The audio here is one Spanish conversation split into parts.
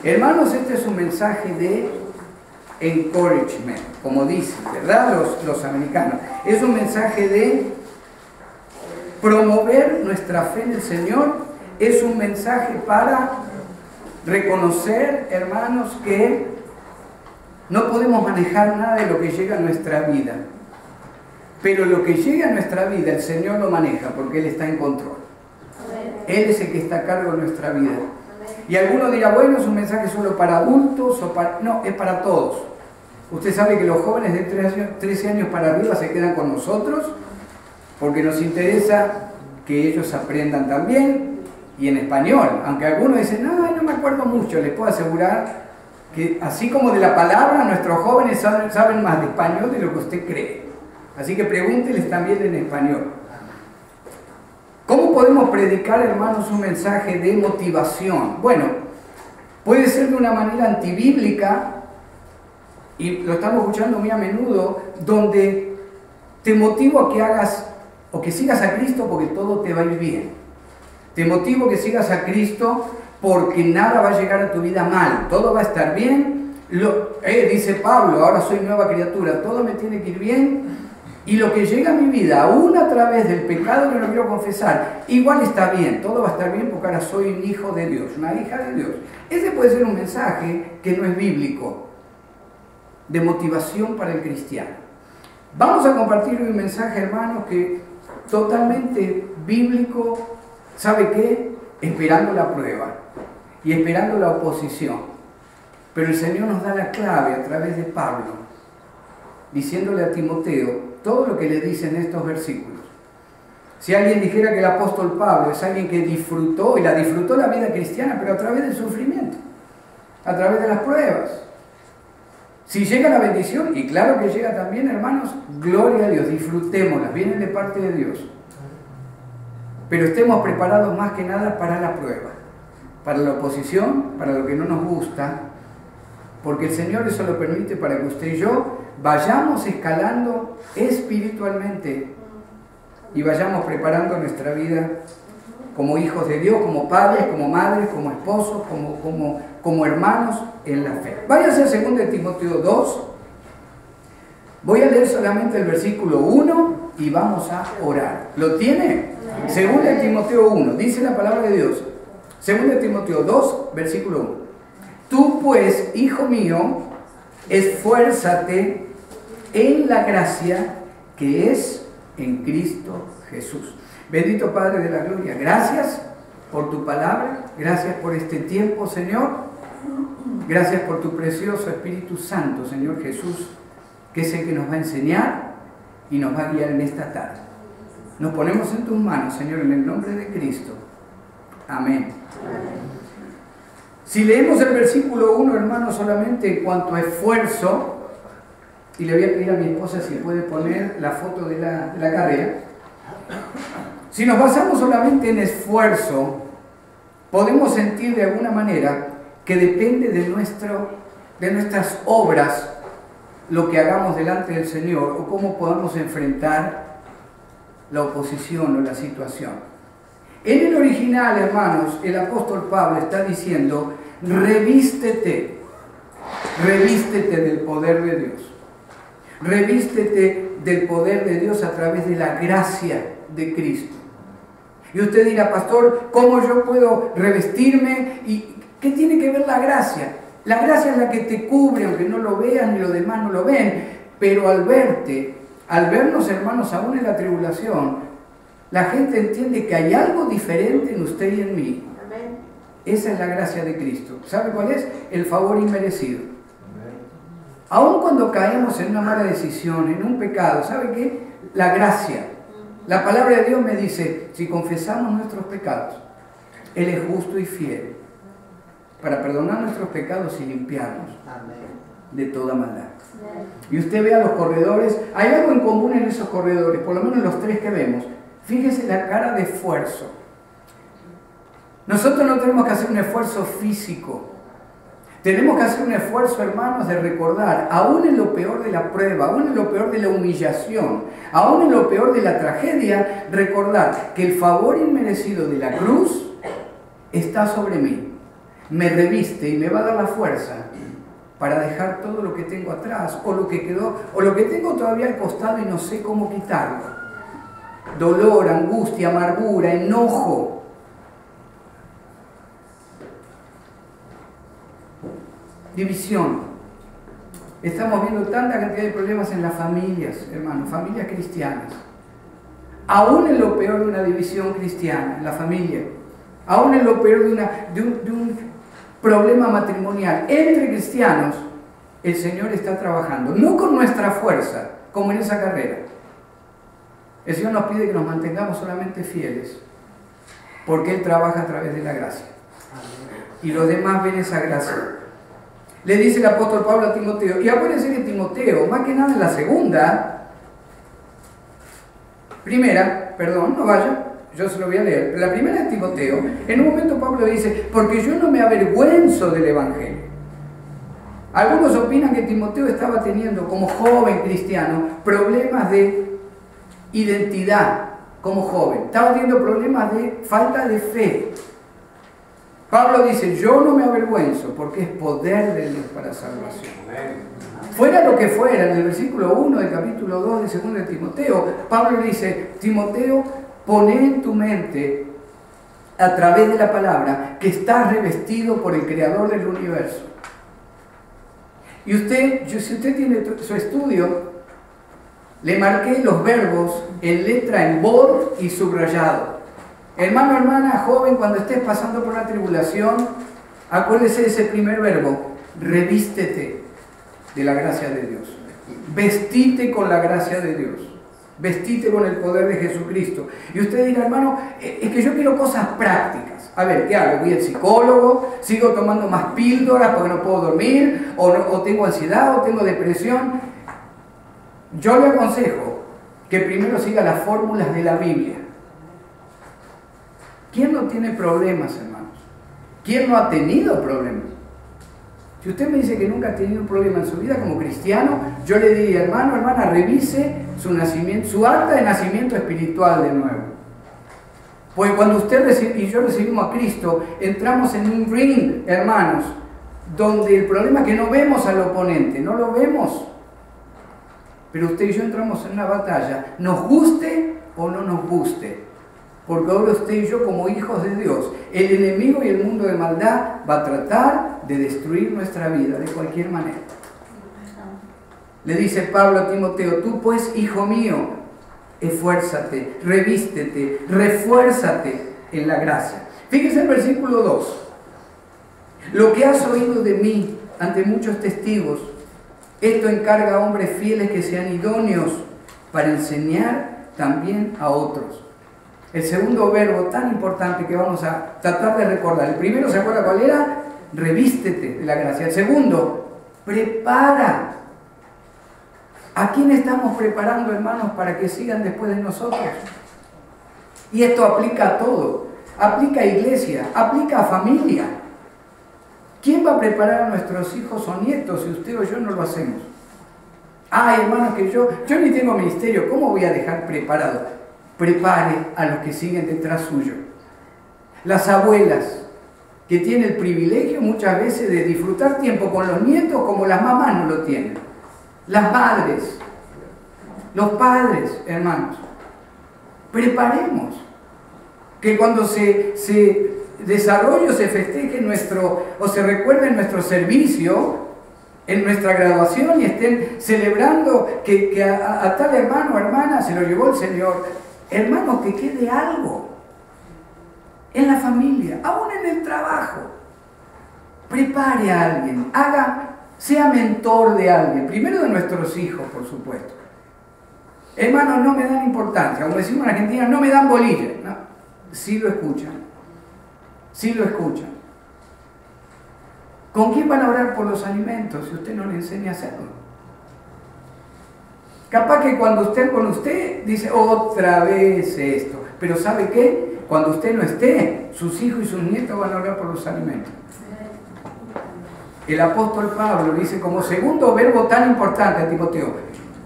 Hermanos, este es un mensaje de encouragement, como dicen, ¿verdad? Los americanos. Es un mensaje de promover nuestra fe en el Señor. Es un mensaje para reconocer, hermanos, que no podemos manejar nada de lo que llega a nuestra vida. Pero lo que llega a nuestra vida, el Señor lo maneja porque Él está en control. Él es el que está a cargo de nuestra vida. Y alguno dirá, bueno, es un mensaje solo para adultos o para... No, es para todos. Usted sabe que los jóvenes de 13 años para arriba se quedan con nosotros porque nos interesa que ellos aprendan también y en español. Aunque algunos dicen, no me acuerdo mucho, les puedo asegurar que así como de la palabra, nuestros jóvenes saben más de español de lo que usted cree. Así que pregúnteles también en español. ¿Cómo podemos predicar, hermanos, un mensaje de motivación? Bueno, puede ser de una manera antibíblica, y lo estamos escuchando muy a menudo, donde te motivo a que hagas o que sigas a Cristo porque todo te va a ir bien. Te motivo a que sigas a Cristo porque nada va a llegar a tu vida mal, todo va a estar bien. Dice Pablo, ahora soy nueva criatura, todo me tiene que ir bien. Y lo que llega a mi vida, aún a través del pecado que no quiero confesar, igual está bien, todo va a estar bien porque ahora soy un hijo de Dios, una hija de Dios. Ese puede ser un mensaje que no es bíblico, de motivación para el cristiano. Vamos a compartir un mensaje, hermanos, que totalmente bíblico. ¿Sabe qué? Esperando la prueba y esperando la oposición. Pero el Señor nos da la clave a través de Pablo, diciéndole a Timoteo todo lo que le dice en estos versículos. Si alguien dijera que el apóstol Pablo es alguien que disfrutó, y la disfrutó la vida cristiana, pero a través del sufrimiento, a través de las pruebas. Si llega la bendición, y claro que llega también, hermanos, gloria a Dios, disfrutémoslas, vienen de parte de Dios. Pero estemos preparados más que nada para la prueba, para la oposición, para lo que no nos gusta, porque el Señor eso lo permite para que usted y yo vayamos escalando espiritualmente y vayamos preparando nuestra vida como hijos de Dios, como padres, como madres, como esposos, como hermanos en la fe. Váyase a 2 Timoteo 2. Voy a leer solamente el versículo 1 y vamos a orar. ¿Lo tiene? 2 Timoteo 1, dice la palabra de Dios. 2 Timoteo 2, versículo 1. Tú pues, hijo mío, esfuérzate en la gracia que es en Cristo Jesús. Bendito Padre de la gloria, gracias por tu palabra, gracias por este tiempo, Señor. Gracias por tu precioso Espíritu Santo, Señor Jesús, que es el que nos va a enseñar y nos va a guiar en esta tarde. Nos ponemos en tus manos, Señor, en el nombre de Cristo. Amén. Si leemos el versículo 1, hermano, solamente en cuanto a esfuerzo, y le voy a pedir a mi esposa si puede poner la foto de la carrera. Si nos basamos solamente en esfuerzo, podemos sentir de alguna manera que depende de nuestras obras lo que hagamos delante del Señor o cómo podamos enfrentar la oposición o la situación. En el original, hermanos, el apóstol Pablo está diciendo, revístete del poder de Dios. Revístete del poder de Dios a través de la gracia de Cristo. Y usted dirá, pastor, ¿cómo yo puedo revestirme? ¿Y qué tiene que ver la gracia? La gracia es la que te cubre, aunque no lo vean ni los demás no lo ven. Pero al vernos, hermanos, aún en la tribulación, la gente entiende que hay algo diferente en usted y en mí. Amén. Esa es la gracia de Cristo. ¿Sabe cuál es? El favor inmerecido. Amén. Aun cuando caemos en una mala decisión, en un pecado, ¿sabe qué? La gracia. La palabra de Dios me dice, si confesamos nuestros pecados, Él es justo y fiel para perdonar nuestros pecados y limpiarnos de toda maldad. Y usted ve a los corredores, hay algo en común en esos corredores, por lo menos los tres que vemos. Fíjese la cara de esfuerzo. Nosotros no tenemos que hacer un esfuerzo físico. Tenemos que hacer un esfuerzo, hermanos, de recordar, aún en lo peor de la prueba, aún en lo peor de la humillación, aún en lo peor de la tragedia, recordar que el favor inmerecido de la cruz está sobre mí. me reviste y me va a dar la fuerza para dejar todo lo que tengo atrás, o lo que quedó, o lo que tengo todavía al costado y no sé cómo quitarlo. Dolor, angustia, amargura, enojo. División. Estamos viendo tanta cantidad de problemas en las familias, hermanos, familias cristianas. Aún en lo peor de una división cristiana, en la familia. Aún en lo peor de un problema matrimonial entre cristianos, el Señor está trabajando. No con nuestra fuerza, como en esa carrera. El Señor nos pide que nos mantengamos solamente fieles, porque Él trabaja a través de la gracia. Y los demás ven esa gracia. Le dice el apóstol Pablo a Timoteo, y acuérdense que Timoteo, más que nada en la no vaya, yo se lo voy a leer, pero la primera de Timoteo, en un momento Pablo dice, porque yo no me avergüenzo del Evangelio. Algunos opinan que Timoteo estaba teniendo, como joven cristiano, problemas de identidad como joven. Estaba teniendo problemas de falta de fe. Pablo dice, yo no me avergüenzo porque es poder de Dios para salvación. Fuera lo que fuera, en el versículo 1 del capítulo 2 de 2 de Timoteo, Pablo le dice, Timoteo, poné en tu mente, a través de la palabra, que estás revestido por el Creador del universo. Y si usted tiene su estudio, le marqué los verbos en letra en bold y subrayado. Hermano, hermana, joven, cuando estés pasando por la tribulación, acuérdese de ese primer verbo, revístete de la gracia de Dios. Vestite con la gracia de Dios. Vestite con el poder de Jesucristo. Y usted dirá, hermano, es que yo quiero cosas prácticas. A ver, ¿qué hago? ¿Voy al psicólogo? ¿Sigo tomando más píldoras porque no puedo dormir? ¿O tengo ansiedad? ¿O tengo depresión? Yo le aconsejo que primero siga las fórmulas de la Biblia. ¿Quién no tiene problemas, hermanos? ¿Quién no ha tenido problemas? Si usted me dice que nunca ha tenido un problema en su vida como cristiano, yo le diría, hermano, hermana, revise su nacimiento, su acta de nacimiento espiritual de nuevo. Porque cuando usted y yo recibimos a Cristo, entramos en un ring, hermanos, donde el problema es que no vemos al oponente, no lo vemos. Pero usted y yo entramos en una batalla, nos guste o no nos guste. Porque ahora usted y yo, como hijos de Dios, el enemigo y el mundo de maldad va a tratar de destruir nuestra vida de cualquier manera. Le dice Pablo a Timoteo, tú pues, hijo mío, esfuérzate, revístete, refuérzate en la gracia. Fíjese el versículo 2. Lo que has oído de mí ante muchos testigos, esto encarga a hombres fieles que sean idóneos para enseñar también a otros. El segundo verbo tan importante que vamos a tratar de recordar. El primero, ¿se acuerda cuál era? Revístete de la gracia. El segundo, prepara. ¿A quién estamos preparando, hermanos, para que sigan después de nosotros? Y esto aplica a todo. Aplica a iglesia, aplica a familia. ¿Quién va a preparar a nuestros hijos o nietos si usted o yo no lo hacemos? Ay, hermanos, que yo ni tengo ministerio, ¿cómo voy a dejar preparado? Prepare a los que siguen detrás suyo. Las abuelas, que tienen el privilegio muchas veces de disfrutar tiempo con los nietos como las mamás no lo tienen. Las madres, los padres, hermanos. Preparemos que cuando se desarrolle o se festeje o se recuerde nuestro servicio, en nuestra graduación, y estén celebrando que a tal hermano o hermana se lo llevó el Señor. Hermanos, que quede algo en la familia, aún en el trabajo. Prepare a alguien, sea mentor de alguien, primero de nuestros hijos, por supuesto. Hermanos, no me dan importancia, como decimos en Argentina, no me dan bolilla. No, sí lo escuchan, sí lo escuchan. ¿Con quién van a orar por los alimentos si usted no le enseña a hacerlo? Capaz que cuando usted con usted dice otra vez esto, pero ¿sabe qué? Cuando usted no esté, sus hijos y sus nietos van a orar por los alimentos. El apóstol Pablo dice como segundo verbo tan importante a Timoteo,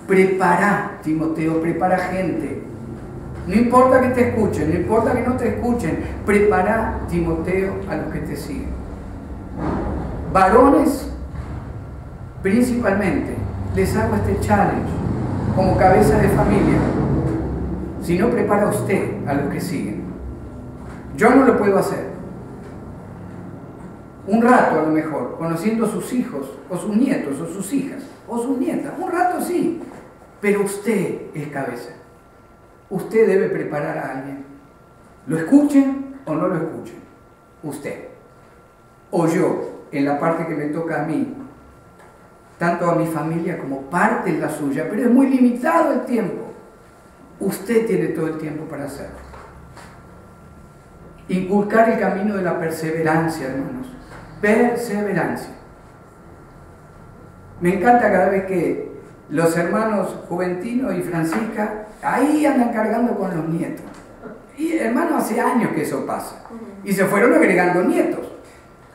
prepara, Timoteo, prepara gente. No importa que te escuchen, no importa que no te escuchen, prepara, Timoteo, a los que te siguen. Varones, principalmente, les hago este challenge como cabeza de familia. Si no, prepara usted a los que siguen. Yo no lo puedo hacer. Un rato a lo mejor, conociendo a sus hijos, o sus nietos, o sus hijas, o sus nietas. Un rato sí, pero usted es cabeza. Usted debe preparar a alguien. Lo escuchen o no lo escuchen. Usted. O yo, en la parte que me toca a mí. Tanto a mi familia como parte en la suya. Pero es muy limitado el tiempo. Usted tiene todo el tiempo para hacerlo. Inculcar el camino de la perseverancia, hermanos. Perseverancia. Me encanta cada vez que los hermanos Juventino y Francisca ahí andan cargando con los nietos. Y hermanos, hace años que eso pasa. Y se fueron agregando nietos.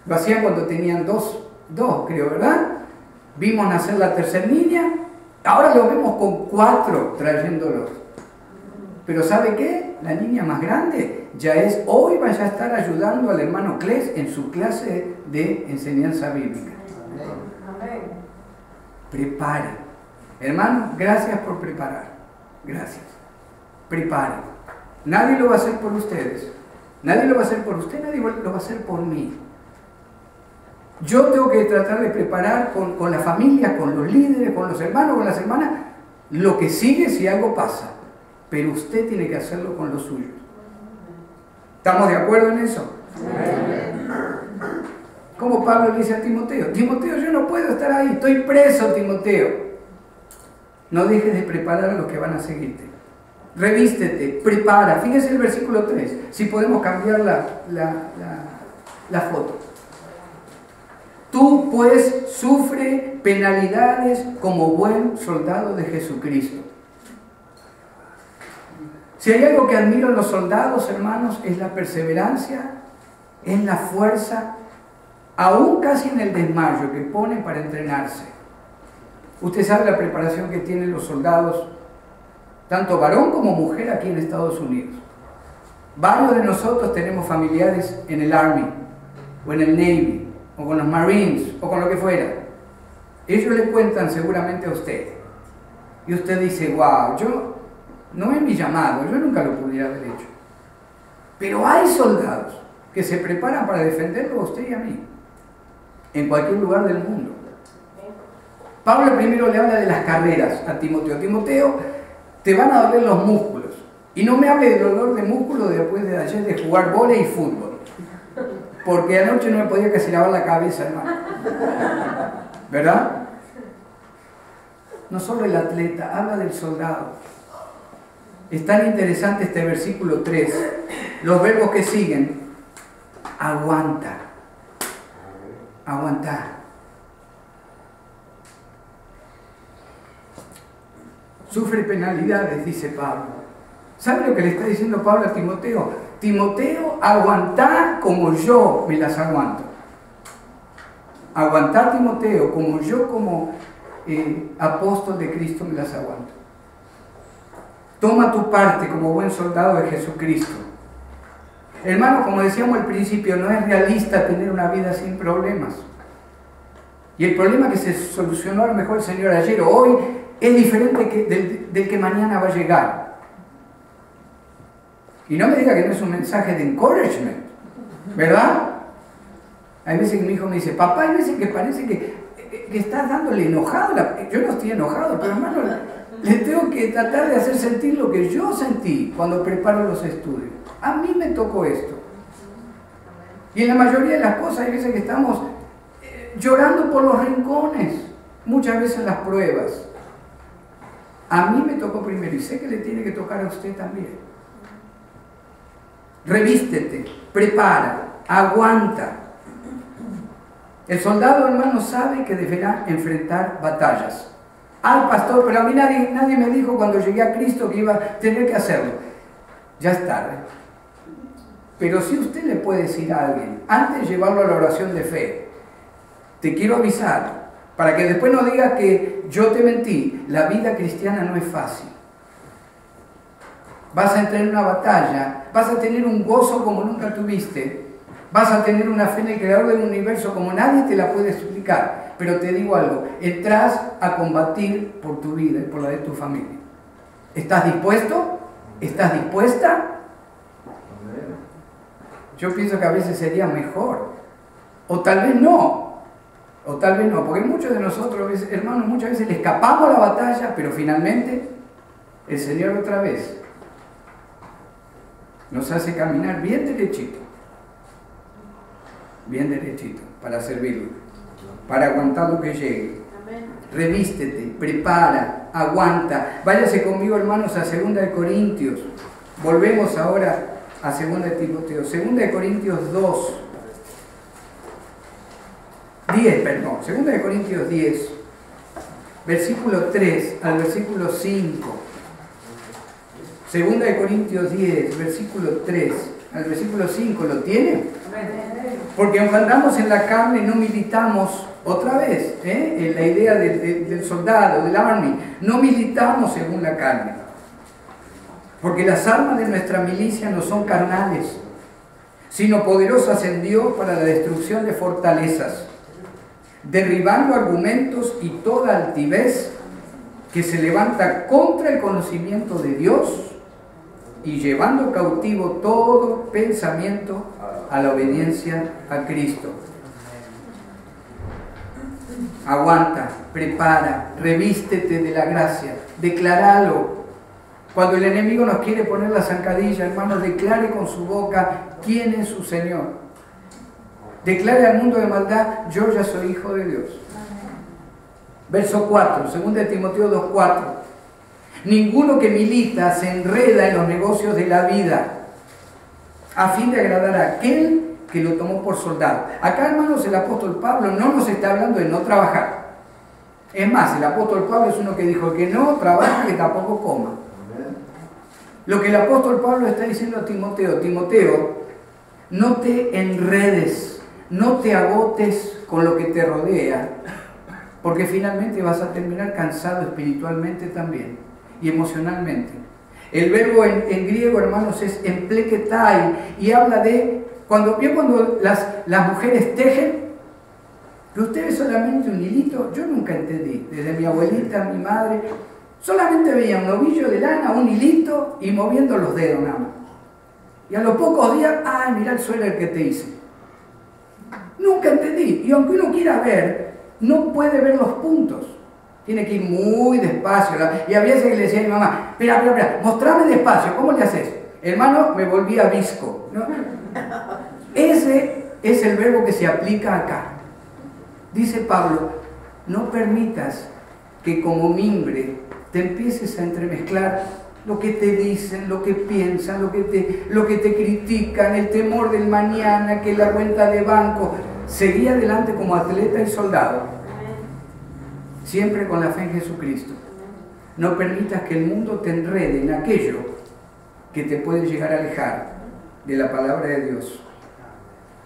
Lo hacían cuando tenían dos creo, ¿verdad? Vimos nacer la tercera niña. Ahora lo vemos con 4 trayéndolos. Pero ¿sabe qué? La niña más grande hoy va a estar ayudando al hermano Cles en su clase de enseñanza bíblica. Amén. Prepare. Hermano, gracias por preparar. Gracias. Prepare. Nadie lo va a hacer por ustedes. Nadie lo va a hacer por usted, nadie lo va a hacer por mí. Yo tengo que tratar de preparar con la familia, con los líderes, con los hermanos, con las hermanas, lo que sigue si algo pasa. Pero usted tiene que hacerlo con los suyos. ¿Estamos de acuerdo en eso? Como Pablo le dice a Timoteo, Timoteo, yo no puedo estar ahí, estoy preso, Timoteo. No dejes de preparar a los que van a seguirte. Revístete, prepara. Fíjese el versículo 3, si podemos cambiar la foto. Tú pues sufre penalidades como buen soldado de Jesucristo. Si hay algo que admiro en los soldados, hermanos, es la perseverancia, es la fuerza, aún casi en el desmayo que ponen para entrenarse. Usted sabe la preparación que tienen los soldados, tanto varón como mujer aquí en Estados Unidos. Varios de nosotros tenemos familiares en el Army, o en el Navy, o con los Marines, o con lo que fuera. Ellos le cuentan seguramente a usted. Y usted dice, wow, no es mi llamado, yo nunca lo pudiera haber hecho. Pero hay soldados que se preparan para defenderlo a usted y a mí, en cualquier lugar del mundo. Pablo primero le habla de las carreras a Timoteo. Timoteo, te van a doler los músculos. Y no me hable del dolor de músculo después de ayer de jugar vóley y fútbol. Porque anoche no me podía casi lavar la cabeza, hermano. ¿Verdad? No solo el atleta, habla del soldado. Es tan interesante este versículo 3. Los verbos que siguen. Aguanta. Aguantar. Sufre penalidades, dice Pablo. ¿Sabe lo que le está diciendo Pablo a Timoteo? Timoteo, aguantá como yo me las aguanto. Aguantá, Timoteo, como yo como apóstol de Cristo me las aguanto. Toma tu parte como buen soldado de Jesucristo. Hermano, como decíamos al principio, no es realista tener una vida sin problemas. Y el problema que se solucionó a lo mejor el Señor ayer o hoy es diferente del que mañana va a llegar. Y no me diga que no es un mensaje de encouragement, ¿verdad? Hay veces que mi hijo me dice, papá, hay veces que parece que estás dándole enojado. Yo no estoy enojado, pero hermano, le tengo que tratar de hacer sentir lo que yo sentí cuando preparo los estudios. A mí me tocó esto. Y en la mayoría de las cosas hay veces que estamos llorando por los rincones, muchas veces las pruebas. A mí me tocó primero y sé que le tiene que tocar a usted también. Revístete, prepara, aguanta. El soldado, hermano, sabe que deberá enfrentar batallas. Ay, pastor, pero a mí nadie me dijo cuando llegué a Cristo que iba a tener que hacerlo. Ya es tarde. Pero si usted le puede decir a alguien, antes de llevarlo a la oración de fe, te quiero avisar, para que después no digas que yo te mentí, la vida cristiana no es fácil. Vas a entrar en una batalla, vas a tener un gozo como nunca tuviste, Vas a tener una fe en el Creador del universo como nadie te la puede explicar. Pero te digo algo, entras a combatir por tu vida y por la de tu familia. ¿Estás dispuesto? ¿Estás dispuesta? Yo pienso que a veces sería mejor. O tal vez no. O tal vez no. Porque muchos de nosotros, hermanos, muchas veces le escapamos a la batalla, pero finalmente el Señor otra vez nos hace caminar bien derechito. Bien derechito, para servirlo, para aguantar lo que llegue. Revístete, prepara, aguanta. Váyase conmigo, hermanos, a 2 de Corintios. Volvemos ahora a 2 de Timoteo. 2 de Corintios 2. 10, perdón. 2 de Corintios 10. Versículo 3 al versículo 5. 2 de Corintios 10, versículo 3 al versículo 5. ¿Lo tiene? Porque aunque andamos en la carne, no militamos otra vez, en la idea del soldado, del army, no militamos según la carne. Porque las armas de nuestra milicia no son carnales, sino poderosas en Dios para la destrucción de fortalezas, derribando argumentos y toda altivez que se levanta contra el conocimiento de Dios y llevando cautivo todo pensamiento a la obediencia a Cristo. Aguanta, prepara, revístete de la gracia, declaralo. Cuando el enemigo nos quiere poner la zancadilla, hermanos, declare con su boca quién es su Señor. Declare al mundo de maldad, yo ya soy hijo de Dios. Verso 4, 2 de Timoteo 2:4. Ninguno que milita se enreda en los negocios de la vida, a fin de agradar a aquel que lo tomó por soldado. Acá, hermanos, el apóstol Pablo no nos está hablando de no trabajar. Es más, el apóstol Pablo es uno que dijo, el que no trabaja, que tampoco coma. Lo que el apóstol Pablo está diciendo a Timoteo, Timoteo, no te enredes, no te agotes con lo que te rodea, porque finalmente vas a terminar cansado espiritualmente también y emocionalmente. El verbo en griego, hermanos, es empleketai y habla de cuando las mujeres tejen, que ustedes solamente un hilito, yo nunca entendí, desde mi abuelita, mi madre, solamente veía un ovillo de lana, un hilito y moviendo los dedos nada más. Y a los pocos días, ay, mirá el suéter que te hice. Nunca entendí. Y aunque uno quiera ver, no puede ver los puntos. Tiene que ir muy despacio. Y a veces le decía a mi mamá, espera, mostrame despacio, ¿cómo le haces? Hermano, me volví a visco, ¿no? Ese es el verbo que se aplica acá. Dice Pablo, no permitas que como mimbre te empieces a entremezclar lo que te dicen, lo que piensan, lo que te critican, el temor del mañana, que la cuenta de banco. Seguí adelante como atleta y soldado, siempre con la fe en Jesucristo. No permitas que el mundo te enrede en aquello que te puede llegar a alejar de la palabra de Dios.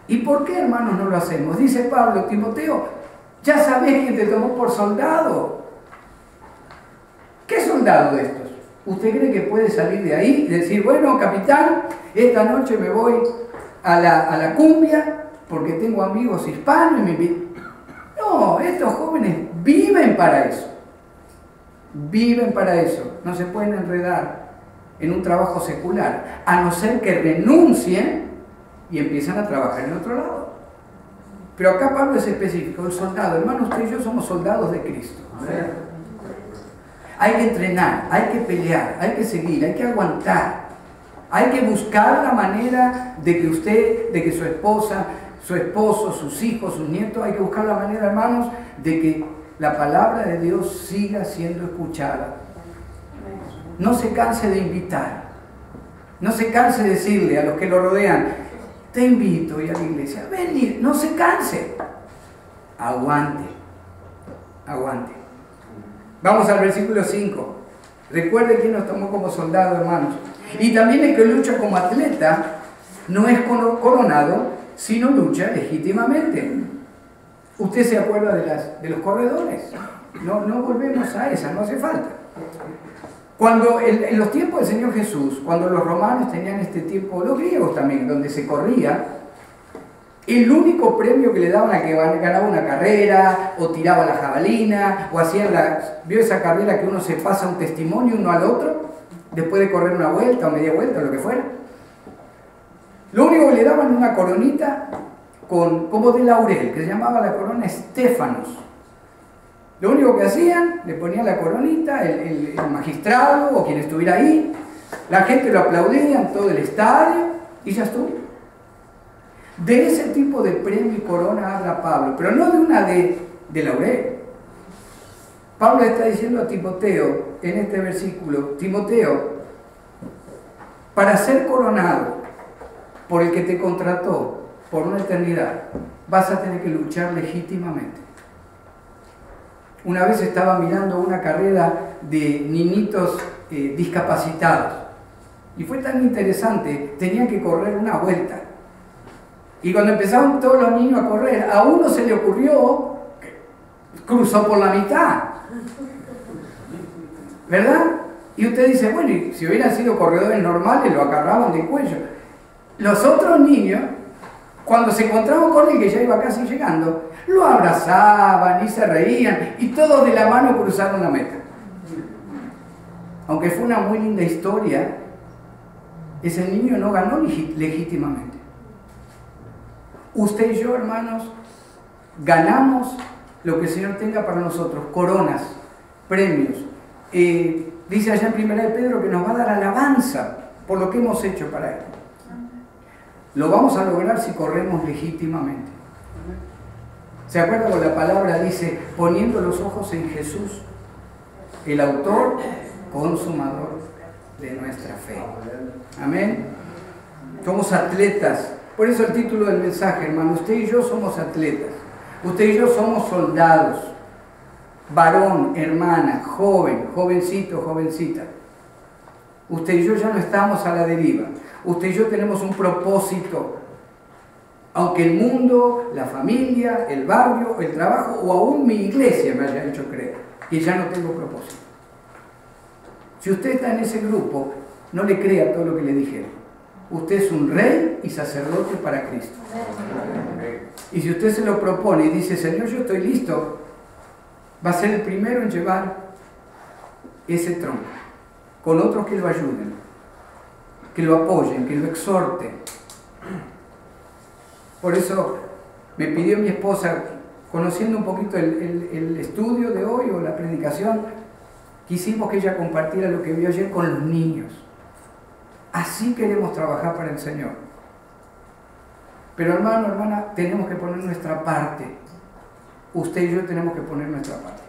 ¿Y por qué, hermanos, no lo hacemos? Dice Pablo, Timoteo, ya sabés que te tomó por soldado. ¿Qué soldado de estos? ¿Usted cree que puede salir de ahí y decir, bueno, capitán, esta noche me voy a la cumbia porque tengo amigos hispanos y me invitan? No, estos jóvenes viven para eso. Viven para eso. No se pueden enredar en un trabajo secular, a no ser que renuncien y empiezan a trabajar en otro lado. Pero acá Pablo es específico, el soldado. Hermano, usted y yo somos soldados de Cristo. Hay que entrenar, hay que pelear, hay que seguir, hay que aguantar. Hay que buscar la manera de que usted, de que su esposa, su esposo, sus hijos, sus nietos, hay que buscar la manera, hermanos, de que la palabra de Dios siga siendo escuchada. No se canse de invitar. No se canse de decirle a los que lo rodean, te invito a ir a la iglesia. Ven, no se canse. Aguante. Aguante. Vamos al versículo 5. Recuerde quién nos tomó como soldado, hermanos. Y también el que lucha como atleta no es coronado, sino lucha legítimamente. Usted se acuerda de los corredores. No volvemos a esa, no hace falta. Cuando en los tiempos del Señor Jesús, cuando los romanos tenían este tiempo, los griegos también, donde se corría, El único premio que le daban a que ganaba una carrera, o tiraba la jabalina, o hacían ¿vio esa carrera que uno se pasa un testimonio uno al otro, después de correr una vuelta o media vuelta, lo que fuera? Lo único que le daban era una coronita como de laurel, que se llamaba la corona Estéfanos. Lo único que hacían, le ponían la coronita, el magistrado o quien estuviera ahí, la gente lo aplaudía en todo el estadio y ya estuvo. De ese tipo de premio y corona habla Pablo, pero no de una de laurel. Pablo está diciendo a Timoteo en este versículo: Timoteo, para ser coronado por el que te contrató por una eternidad, vas a tener que luchar legítimamente. Una vez estaba mirando una carrera de niñitos discapacitados y fue tan interesante, tenían que correr una vuelta. Y cuando empezaron todos los niños a correr, a uno se le ocurrió, cruzó por la mitad, ¿verdad? Y usted dice, bueno, y si hubieran sido corredores normales, lo agarraban de cuello. Los otros niños, cuando se encontraban con él, que ya iba casi llegando, lo abrazaban y se reían, y todos de la mano cruzaron la meta. Aunque fue una muy linda historia, ese niño no ganó legítimamente. Usted y yo, hermanos, ganamos lo que el Señor tenga para nosotros: coronas, premios. Dice allá en 1 de Pedro que nos va a dar alabanza por lo que hemos hecho para Él. Lo vamos a lograr si corremos legítimamente. ¿Se acuerdan con la palabra? Dice, poniendo los ojos en Jesús, el autor, consumador de nuestra fe. Amén. Somos atletas. Por eso el título del mensaje, hermano: usted y yo somos atletas. Usted y yo somos soldados. Varón, hermana, joven, jovencito, jovencita. Usted y yo ya no estamos a la deriva. Usted y yo tenemos un propósito. Aunque el mundo, la familia, el barrio, el trabajo o aún mi iglesia me haya hecho creer que ya no tengo propósito. Si usted está en ese grupo, no le crea todo lo que le dijeron. Usted es un rey y sacerdote para Cristo. Y si usted se lo propone y dice, Señor, yo estoy listo, va a ser el primero en llevar ese tronco con otros que lo ayuden, que lo apoyen, que lo exhorten. Por eso me pidió mi esposa, conociendo un poquito el estudio de hoy o la predicación, quisimos que ella compartiera lo que vio ayer con los niños. Así queremos trabajar para el Señor. Pero hermano, hermana, tenemos que poner nuestra parte. Usted y yo tenemos que poner nuestra parte.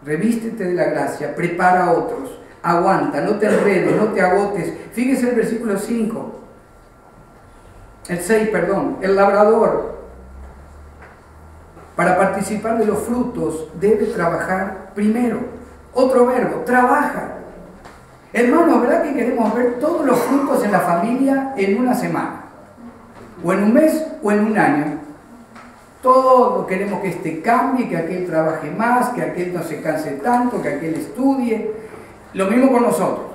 Revístete de la gracia, prepara a otros, aguanta, no te enredes, no te agotes. Fíjese el versículo 5. El 6, perdón. El labrador, para participar de los frutos, debe trabajar primero. Otro verbo, trabaja. Hermanos, ¿verdad que queremos ver todos los frutos en la familia en una semana? O en un mes o en un año. Todos queremos que este cambie, que aquel trabaje más, que aquel no se canse tanto, que aquel estudie. Lo mismo con nosotros.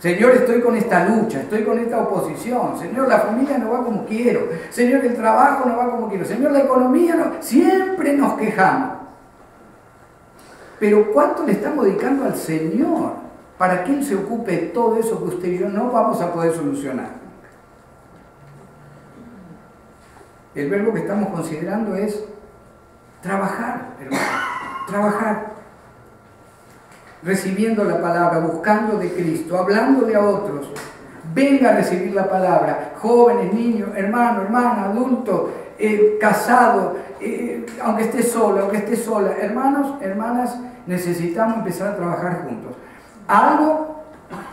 Señor, estoy con esta lucha, estoy con esta oposición. Señor, la familia no va como quiero. Señor, el trabajo no va como quiero. Señor, la economía no. Siempre nos quejamos. Pero ¿cuánto le estamos dedicando al Señor para que Él se ocupe de todo eso que usted y yo no vamos a poder solucionar? El verbo que estamos considerando es trabajar, hermano. Trabajar. Recibiendo la palabra, buscando de Cristo, hablándole a otros. Venga a recibir la palabra. Jóvenes, niños, hermano, hermana, adulto, casado, aunque esté solo, aunque esté sola. Hermanos, hermanas, necesitamos empezar a trabajar juntos. Algo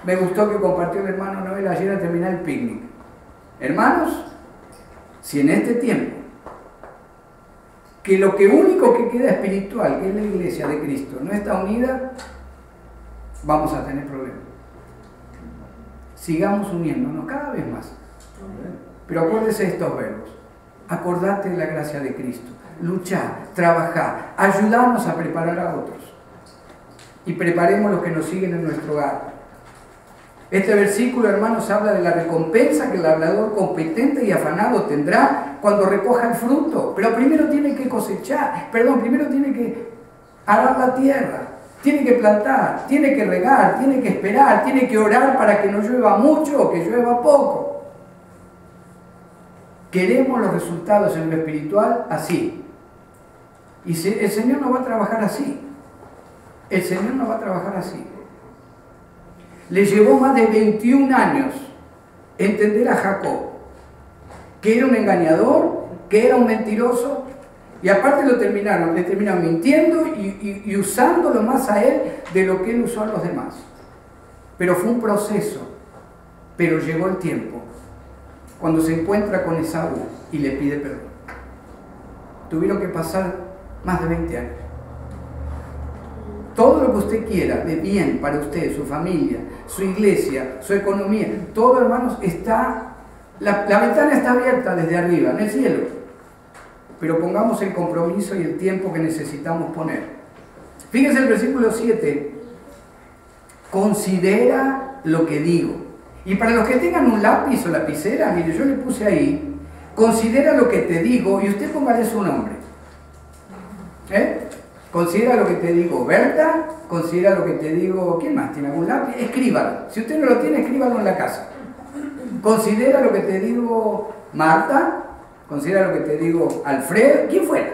me gustó que compartió el hermano Noel ayer al terminar el picnic. Hermanos, si en este tiempo, que lo que único que queda espiritual, que es la iglesia de Cristo, no está unida, vamos a tener problemas. Sigamos uniéndonos cada vez más. Pero acuérdese de estos verbos. Acordate de la gracia de Cristo. Luchar, trabajar, ayudarnos a preparar a otros. Y preparemos los que nos siguen en nuestro hogar. Este versículo, hermanos, habla de la recompensa que el labrador competente y afanado tendrá cuando recoja el fruto. Pero primero tiene que cosechar, primero tiene que arar la tierra, tiene que plantar, tiene que regar, tiene que esperar, tiene que orar para que no llueva mucho o que llueva poco. Queremos los resultados en lo espiritual así. Y el Señor no va a trabajar así. El Señor no va a trabajar así. Le llevó más de 21 años entender a Jacob que era un engañador, que era un mentiroso, y aparte le terminaron mintiendo y usándolo más a él de lo que él usó a los demás. Pero fue un proceso, pero llegó el tiempo, cuando se encuentra con Esaú y le pide perdón. Tuvieron que pasar más de 20 años. Todo lo que usted quiera de bien para usted, su familia, su iglesia, su economía, todo, hermanos, está, la ventana está abierta desde arriba, en el cielo. Pero pongamos el compromiso y el tiempo que necesitamos poner. Fíjense el versículo 7. Considera lo que digo. Y para los que tengan un lápiz o lapicera, mire, yo le puse ahí, considera lo que te digo, y usted póngale su nombre. Considera lo que te digo, Berta, considera lo que te digo, ¿quién más tiene algún lápiz? Escríbalo. Si usted no lo tiene, escríbalo en la casa. Considera lo que te digo, Marta, considera lo que te digo, Alfredo, quien fuera.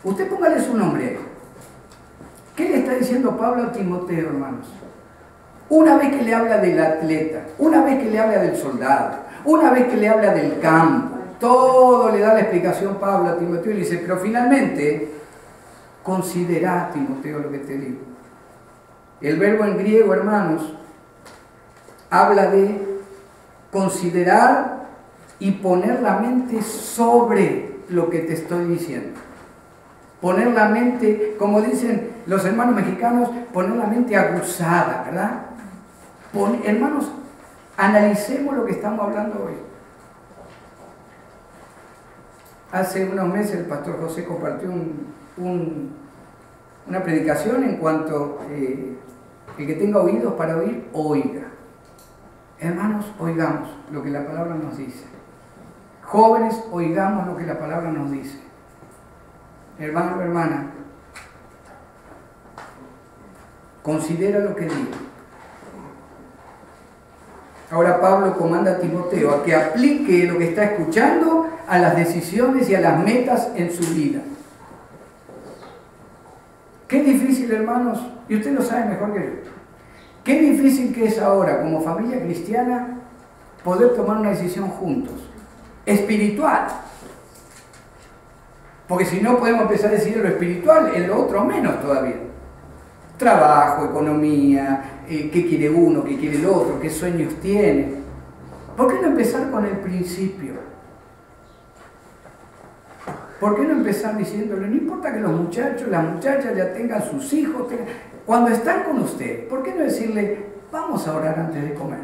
Usted póngale su nombre ahí. ¿Qué le está diciendo Pablo a Timoteo, hermanos? Una vez que le habla del atleta, una vez que le habla del soldado, una vez que le habla del campo, todo le da la explicación Pablo a Timoteo y le dice, pero finalmente, considera, Timoteo, lo que te digo. El verbo en griego, hermanos, habla de considerar y poner la mente sobre lo que te estoy diciendo. Poner la mente, como dicen los hermanos mexicanos, poner la mente aguzada, ¿verdad? Hermanos, analicemos lo que estamos hablando hoy. Hace unos meses el pastor José compartió una predicación en cuanto el que tenga oídos para oír, oiga. Hermanos, oigamos lo que la palabra nos dice. Jóvenes, oigamos lo que la palabra nos dice. Hermano, hermana, considera lo que digo. Ahora Pablo comanda a Timoteo a que aplique lo que está escuchando a las decisiones y a las metas en su vida. Qué difícil, hermanos, y usted lo sabe mejor que yo, qué difícil que es ahora, como familia cristiana, poder tomar una decisión juntos, espiritual. Porque si no podemos empezar a decidir lo espiritual, en lo otro menos todavía. Trabajo, economía, qué quiere uno, qué quiere el otro, qué sueños tiene. ¿Por qué no empezar con el principio? ¿Por qué no empezar diciéndole, no importa que los muchachos, las muchachas ya tengan sus hijos, cuando están con usted, ¿por qué no decirle, vamos a orar antes de comer?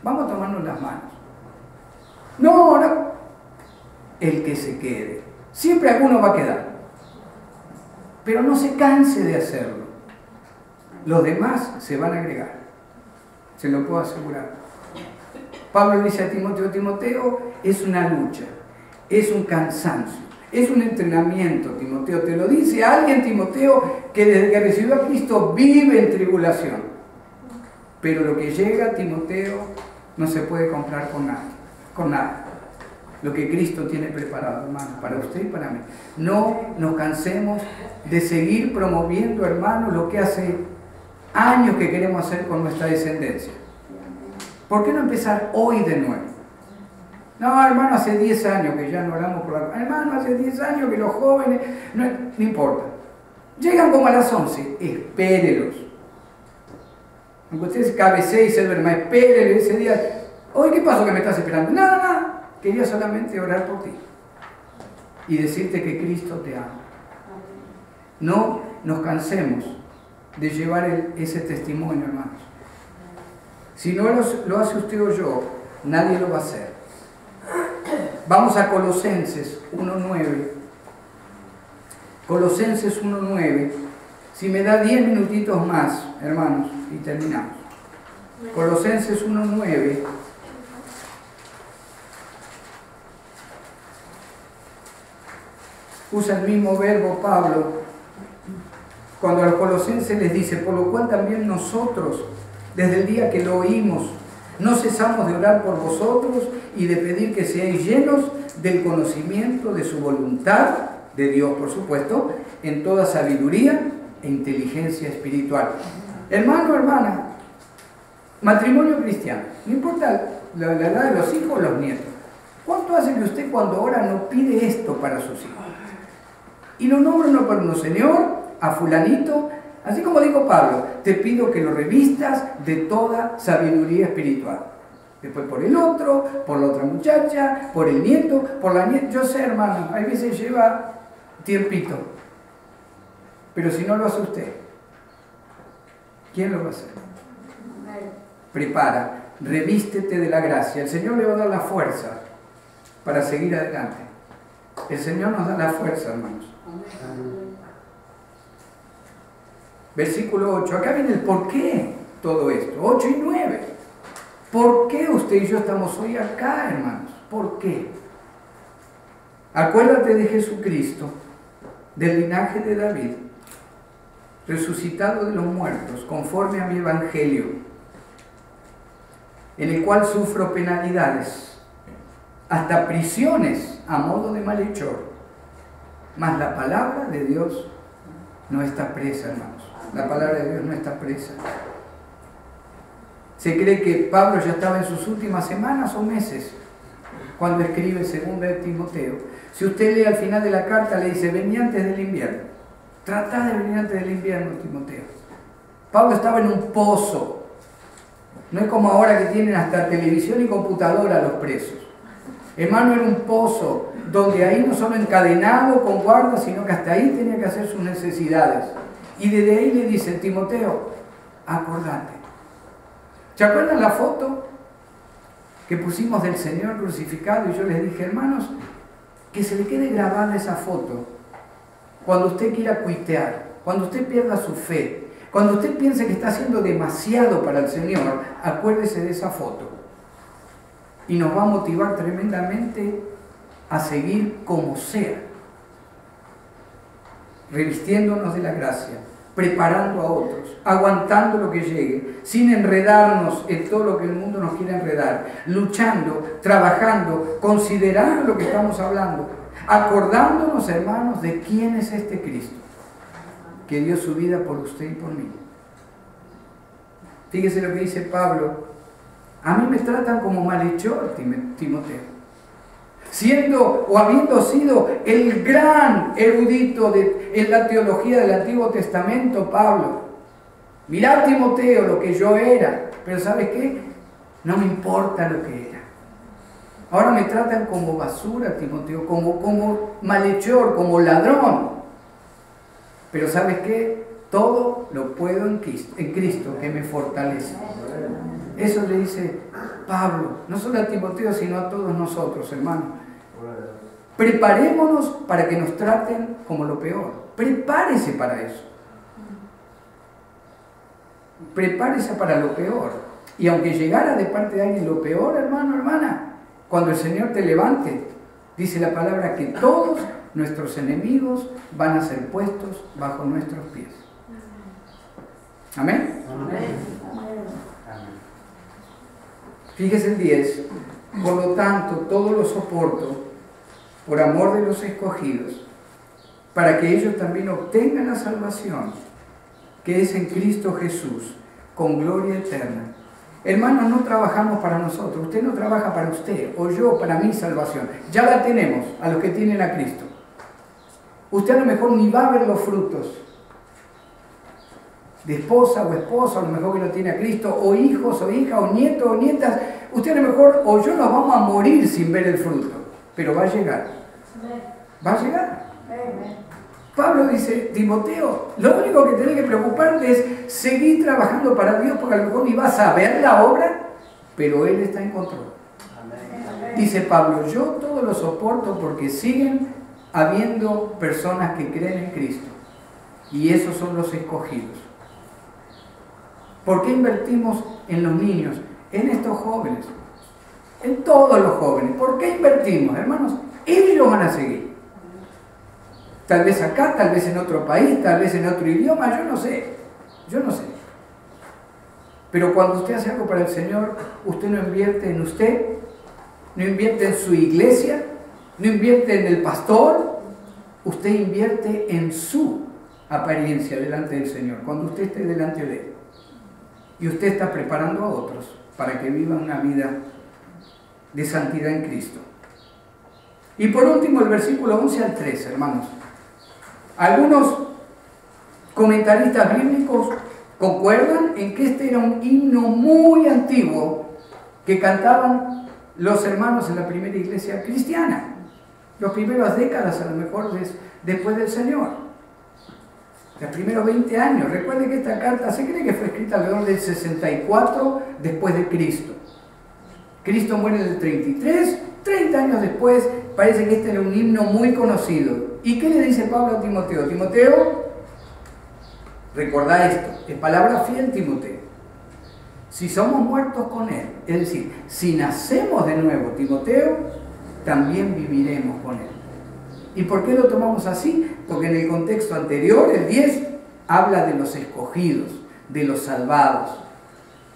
Vamos a tomarnos las manos. No, el que se quede. Siempre alguno va a quedar. Pero no se canse de hacerlo. Los demás se van a agregar. Se lo puedo asegurar. Pablo dice a Timoteo, Timoteo, es una lucha, es un cansancio, es un entrenamiento, Timoteo. Te lo dice alguien, Timoteo, que desde que recibió a Cristo vive en tribulación. Pero lo que llega, Timoteo, no se puede comprar con nada. Con nada. Lo que Cristo tiene preparado, hermano, para usted y para mí. No nos cansemos de seguir promoviendo, hermano, lo que hace años que queremos hacer con nuestra descendencia. ¿Por qué no empezar hoy de nuevo? No, hermano, hace 10 años que ya no oramos por la... Hermano, hace 10 años que los jóvenes... No importa. Llegan como a las 11, espérelos. Aunque usted cabecee y se duerma, espérelo ese día. Hoy, ¿qué pasó que me estás esperando? Nada. Quería solamente orar por ti y decirte que Cristo te ama. No nos cansemos de llevar ese testimonio, hermanos. Si no lo hace usted o yo, nadie lo va a hacer. Vamos a Colosenses 1:9. Colosenses 1:9. Si me da 10 minutitos más, hermanos, y terminamos. Colosenses 1:9. Usa el mismo verbo Pablo cuando a los colosenses les dice: por lo cual también nosotros, desde el día que lo oímos, no cesamos de orar por vosotros y de pedir que seáis llenos del conocimiento de su voluntad, de Dios por supuesto, en toda sabiduría e inteligencia espiritual. Hermano, hermana, matrimonio cristiano, no importa la edad de los hijos o los nietos, ¿cuánto hace que usted cuando ora no pide esto para sus hijos? Y lo nombra uno por uno: Señor, a fulanito, así como dijo Pablo, te pido que lo revistas de toda sabiduría espiritual. Después por el otro, por la otra muchacha, por el nieto, por la nieta. Yo sé, hermano, a veces lleva tiempito, pero si no lo hace usted, ¿quién lo va a hacer? Prepara, revístete de la gracia. El Señor le va a dar la fuerza para seguir adelante. El Señor nos da la fuerza, hermanos. Versículo 8. Acá viene el por qué todo esto. 8 y 9. ¿Por qué usted y yo estamos hoy acá, hermanos? ¿Por qué? Acuérdate de Jesucristo, del linaje de David, resucitado de los muertos, conforme a mi evangelio, en el cual sufro penalidades, hasta prisiones a modo de malhechor. Mas la palabra de Dios no está presa, hermanos. La palabra de Dios no está presa. Se cree que Pablo ya estaba en sus últimas semanas o meses cuando escribe 2 de Timoteo. Si usted lee al final de la carta, le dice: vení antes del invierno. Tratá de venir antes del invierno, Timoteo. Pablo estaba en un pozo. No es como ahora que tienen hasta televisión y computadora los presos. Hermano, era un pozo donde ahí no solo encadenado con guardas, sino que hasta ahí tenía que hacer sus necesidades. Y desde ahí le dice: Timoteo, acordate. ¿Se acuerdan la foto que pusimos del Señor crucificado? Y yo les dije: hermanos, que se le quede grabada esa foto cuando usted quiera cuitear, cuando usted pierda su fe, cuando usted piense que está haciendo demasiado para el Señor, acuérdese de esa foto. Y nos va a motivar tremendamente a seguir como sea, revistiéndonos de la gracia, preparando a otros, aguantando lo que llegue, sin enredarnos en todo lo que el mundo nos quiere enredar, luchando, trabajando, considerando lo que estamos hablando, acordándonos, hermanos, de quién es este Cristo, que dio su vida por usted y por mí. Fíjese lo que dice Pablo: a mí me tratan como malhechor, Timoteo. Siendo o habiendo sido el gran erudito en la teología del Antiguo Testamento, Pablo. Mirá, Timoteo, lo que yo era. Pero ¿sabes qué? No me importa lo que era. Ahora me tratan como basura, Timoteo, como malhechor, como ladrón. Pero ¿sabes qué? Todo lo puedo en Cristo que me fortalece. Eso le dice Pablo, no solo a Timoteo, sino a todos nosotros, hermanos. Preparémonos para que nos traten como lo peor. Prepárese para eso. Prepárese para lo peor. Y aunque llegara de parte de alguien lo peor, hermano, hermana, cuando el Señor te levante, dice la palabra que todos nuestros enemigos van a ser puestos bajo nuestros pies. ¿Amén? Amén. Fíjese el 10. Por lo tanto, todo lo soporto por amor de los escogidos, para que ellos también obtengan la salvación que es en Cristo Jesús, con gloria eterna. Hermanos, no trabajamos para nosotros. Usted no trabaja para usted, o yo para mi salvación. Ya la tenemos a los que tienen a Cristo. Usted a lo mejor ni va a ver los frutos de esposa o esposo, a lo mejor que no tiene a Cristo, o hijos o hijas, o nietos o nietas. Usted a lo mejor o yo nos vamos a morir sin ver el fruto, pero va a llegar. Va a llegar. Pablo dice: Timoteo, lo único que tenés que preocuparte es seguir trabajando para Dios, porque a lo mejor ni vas a ver la obra, pero Él está en control. Dice Pablo: yo todo lo soporto porque siguen habiendo personas que creen en Cristo, y esos son los escogidos. ¿Por qué invertimos en los niños, en estos jóvenes, en todos los jóvenes. ¿Por qué invertimos, hermanos? Ellos van a seguir. Tal vez acá, tal vez en otro país, tal vez en otro idioma, yo no sé. Pero cuando usted hace algo para el Señor, usted no invierte en usted, no invierte en su iglesia, no invierte en el pastor, usted invierte en su apariencia delante del Señor, cuando usted esté delante de Él. Y usted está preparando a otros para que vivan una vida de santidad en Cristo. Y por último, el versículo 11 al 13, hermanos. Algunos comentaristas bíblicos concuerdan en que este era un himno muy antiguo que cantaban los hermanos en la primera iglesia cristiana, las primeras décadas a lo mejor después del Señor, los primeros 20 años. Recuerde que esta carta se cree que fue escrita alrededor del 64 después de Cristo. Cristo muere en el 33, 30 años después. Parece que este era un himno muy conocido. ¿Y qué le dice Pablo a Timoteo? Timoteo, recordá esto, es palabra fiel, Timoteo. Si somos muertos con Él, es decir, si nacemos de nuevo, Timoteo, también viviremos con Él. ¿Y por qué lo tomamos así? Porque en el contexto anterior, el 10, habla de los escogidos, de los salvados.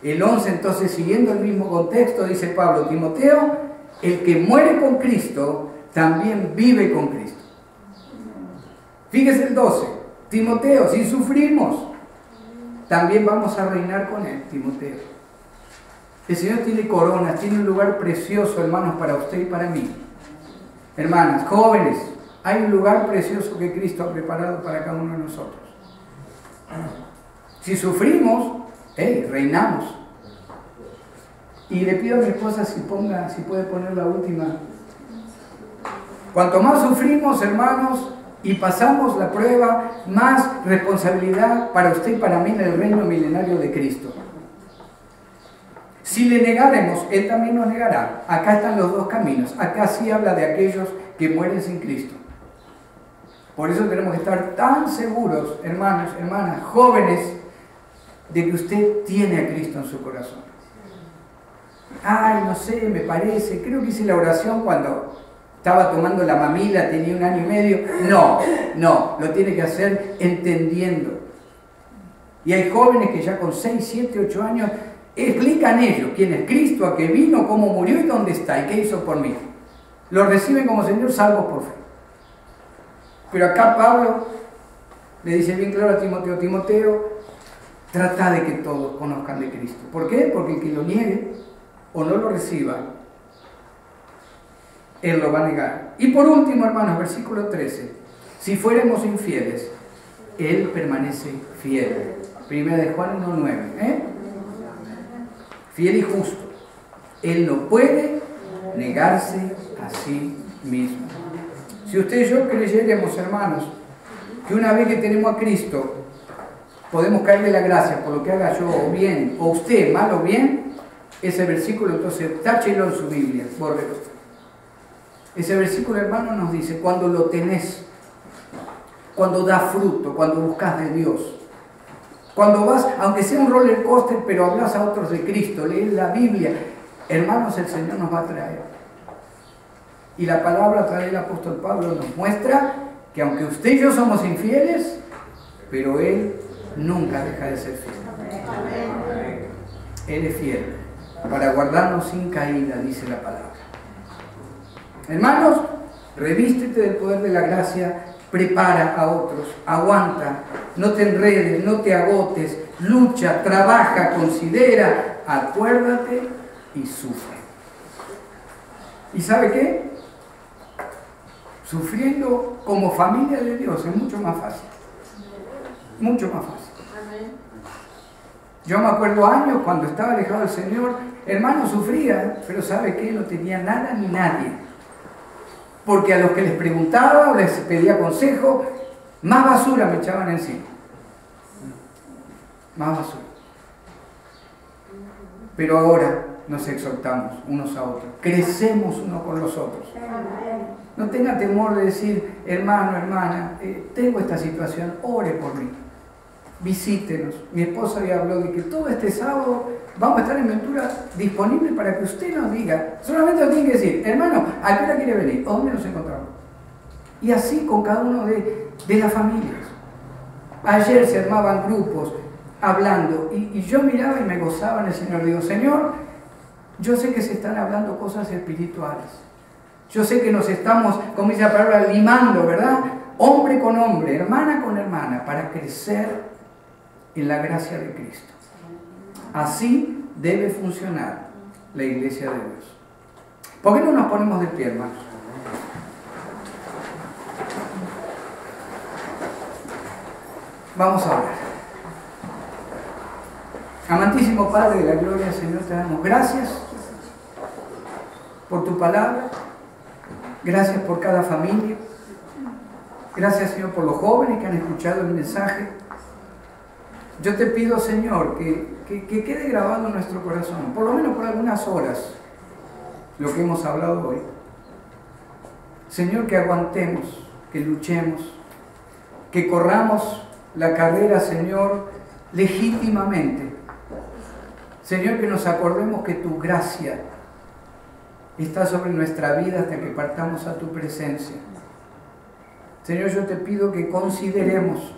El 11, entonces, siguiendo el mismo contexto, dice Pablo, Timoteo, el que muere con Cristo, también vive con Cristo. Fíjese el 12, Timoteo, si sufrimos, también vamos a reinar con Él, Timoteo. El Señor tiene coronas, tiene un lugar precioso, hermanos, para usted y para mí. Hermanas, jóvenes, hay un lugar precioso que Cristo ha preparado para cada uno de nosotros. Si sufrimos, reinamos. Y le pido a mi esposa si puede poner la última. Cuanto más sufrimos, hermanos, y pasamos la prueba, más responsabilidad para usted y para mí en el reino milenario de Cristo. Si le negaremos, Él también nos negará. Acá están los dos caminos. Acá sí habla de aquellos que mueren sin Cristo. Por eso tenemos que estar tan seguros, hermanos, hermanas, jóvenes, de que usted tiene a Cristo en su corazón. Ay, no sé, me parece, creo que hice la oración cuando estaba tomando la mamila, tenía 1 año y medio. No, lo tiene que hacer entendiendo. Y hay jóvenes que ya con 6, 7, 8 años explican ellos quién es Cristo, a qué vino, cómo murió y dónde está y qué hizo por mí. Lo reciben como Señor, salvos por fe. Pero acá Pablo le dice bien claro a Timoteo, Timoteo, trata de que todos conozcan de Cristo. ¿Por qué? Porque el que lo niegue o no lo reciba, Él lo va a negar. Y por último, hermanos, versículo 13, si fuéramos infieles, Él permanece fiel. Primera de Juan 1:9. Fiel y justo. Él no puede negarse a sí mismo. Si usted y yo creyéramos, hermanos, que una vez que tenemos a Cristo, podemos caer de la gracia por lo que haga yo, o bien, o usted, mal o bien, ese versículo, entonces, táchelo en su Biblia, bórrelo. Ese versículo, hermano, nos dice, cuando lo tenés, cuando da fruto, cuando buscas de Dios, cuando vas, aunque sea un roller coaster, pero hablas a otros de Cristo, lees la Biblia, hermanos, el Señor nos va a traer. Y la palabra a través del apóstol Pablo nos muestra que aunque usted y yo somos infieles, pero Él nunca deja de ser fiel. Él es fiel para guardarnos sin caída, dice la palabra. Hermanos, revístete del poder de la gracia, prepara a otros, aguanta, no te enredes, no te agotes, lucha, trabaja, considera, acuérdate y sufre. ¿Y sabe qué? Sufriendo como familia de Dios es mucho más fácil. Mucho más fácil. Yo me acuerdo años cuando estaba alejado del Señor, hermano, sufría, pero ¿sabe qué? No tenía nada ni nadie. Porque a los que les preguntaba o les pedía consejo, más basura me echaban encima. Más basura. Pero ahora nos exhortamos unos a otros, crecemos unos con los otros. No tenga temor de decir, hermano, hermana, tengo esta situación, ore por mí. visítenos. Mi esposa ya habló de que todo este sábado vamos a estar en Ventura disponible para que usted nos diga. Solamente nos tiene que decir, hermano, ¿a qué hora quiere venir? ¿O dónde nos encontramos? Y así con cada uno de las familias. Ayer se armaban grupos hablando y yo miraba y me gozaba en el Señor. Digo, Señor, yo sé que se están hablando cosas espirituales. Yo sé que nos estamos, como dice la palabra, limando, ¿verdad? Hombre con hombre, hermana con hermana, para crecer en la gracia de Cristo. Así debe funcionar la iglesia de Dios. ¿Por qué no nos ponemos de pie, hermanos? Vamos a orar. Amantísimo Padre de la gloria, Señor, te damos gracias por tu palabra. Gracias por cada familia. Gracias, Señor, por los jóvenes que han escuchado el mensaje. Yo te pido, Señor, que quede grabado en nuestro corazón, por lo menos por algunas horas, lo que hemos hablado hoy. Señor, que aguantemos, que luchemos, que corramos la carrera, Señor, legítimamente. Señor, que nos acordemos que tu gracia está sobre nuestra vida hasta que partamos a tu presencia. Señor, yo te pido que consideremos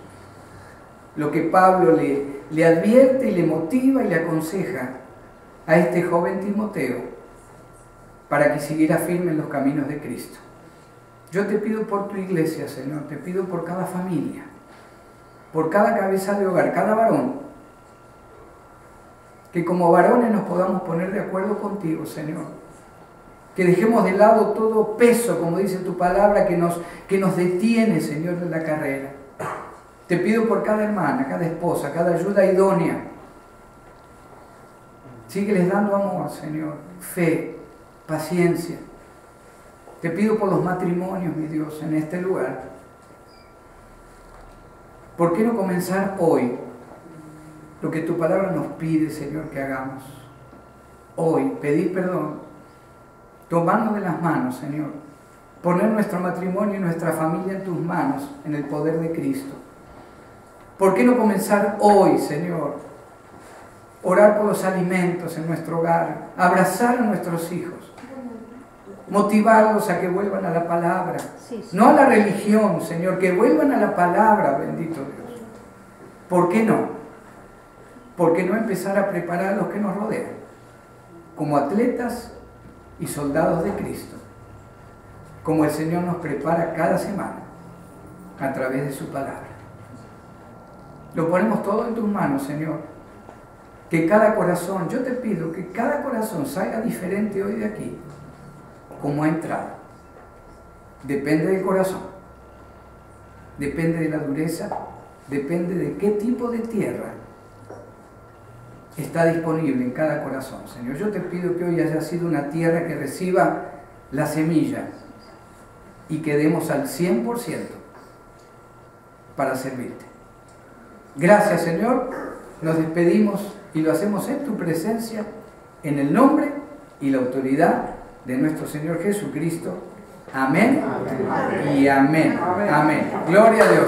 lo que Pablo le advierte y le motiva y le aconseja a este joven Timoteo para que siguiera firme en los caminos de Cristo. Yo te pido por tu iglesia, Señor, te pido por cada familia, por cada cabeza de hogar, cada varón, que como varones nos podamos poner de acuerdo contigo, Señor. Que dejemos de lado todo peso, como dice tu palabra, que nos detiene, Señor, en la carrera. Te pido por cada hermana, cada esposa, cada ayuda idónea. Sígueles dando amor, Señor, fe, paciencia. Te pido por los matrimonios, mi Dios, en este lugar. ¿Por qué no comenzar hoy lo que tu palabra nos pide, Señor, que hagamos? Hoy, pedir perdón. Tomarnos de las manos, Señor. Poner nuestro matrimonio y nuestra familia en tus manos, en el poder de Cristo. ¿Por qué no comenzar hoy, Señor? Orar por los alimentos en nuestro hogar. Abrazar a nuestros hijos. Motivarlos a que vuelvan a la palabra. No a la religión, Señor. Que vuelvan a la palabra, bendito Dios. ¿Por qué no? ¿Por qué no empezar a preparar a los que nos rodean? Como atletas y soldados de Cristo, como el Señor nos prepara cada semana a través de su palabra. Lo ponemos todo en tus manos, Señor. Que cada corazón, yo te pido que cada corazón salga diferente hoy de aquí, como ha entrado. Depende del corazón, depende de la dureza, depende de qué tipo de tierra está disponible en cada corazón, Señor. Yo te pido que hoy haya sido una tierra que reciba la semilla y que demos al 100% para servirte. Gracias, Señor. Nos despedimos y lo hacemos en tu presencia, en el nombre y la autoridad de nuestro Señor Jesucristo. Amén, amén. Y amén. Amén. Gloria a Dios.